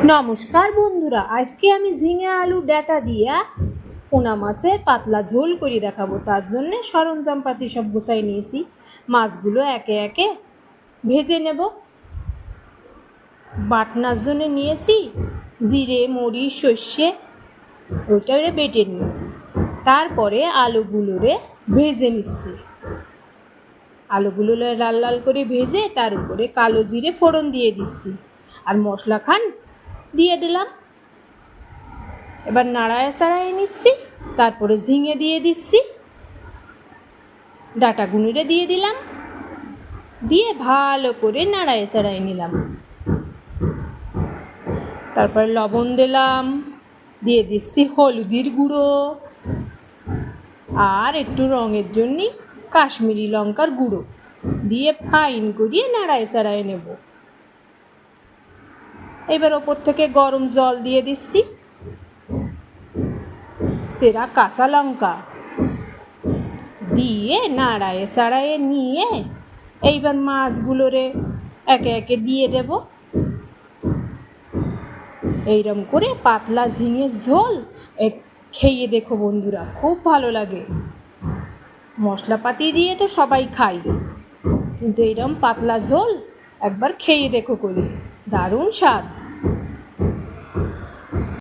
নমস্কার বন্ধুরা, আজকে আমি ঝিঙে আলু ডাঁটা দিয়া পোনা মাছের পাতলা ঝোল করে দেখাবো। তার জন্য সরঞ্জামপাতি সব গুছাই নিয়েছি। মাছগুলো একে একে ভেজে নেব। বাটনার জন্য নিয়েছি জিরে, মরিচ, সর্ষে, ওইটা বেটে নিয়েছি। তারপরে আলুগুলোরে ভেজে নিচ্ছি। আলুগুলো লাল লাল করে ভেজে তার উপরে কালো জিরে ফোড়ন দিয়ে দিচ্ছি, আর মশলা খান দিয়ে দিলাম। এবার নাড়ায় চাড়ায় নিচ্ছি। তারপরে ঝিঙে দিয়ে দিচ্ছি, ডাঁটা গুঁড়িয়ে দিয়ে দিলাম, দিয়ে ভালো করে নাড়ায় চাড়ায় নিলাম। তারপরে লবণ দিলাম, দিয়ে দিচ্ছি হলুদের গুঁড়ো, আর একটু রঙের জন্য কাশ্মীরি লঙ্কার গুঁড়ো দিয়ে ফাইন করিয়ে নাড়ায় চাড়ায় নেব। এবার ওপর থেকে গরম জল দিয়ে দিচ্ছি, সেরা কাঁচা লঙ্কা দিয়ে নাড়ায় চাড়ায় নিয়ে এইবার মাছগুলোরে একে একে দিয়ে দেব। এইরকম করে পাতলা ঝিঙের ঝোল খেয়ে দেখো বন্ধুরা, খুব ভালো লাগে। মশলাপাতি দিয়ে তো সবাই খায়, কিন্তু এইরকম পাতলা ঝোল একবার খেয়ে দেখো করে, দারুণ স্বাদ।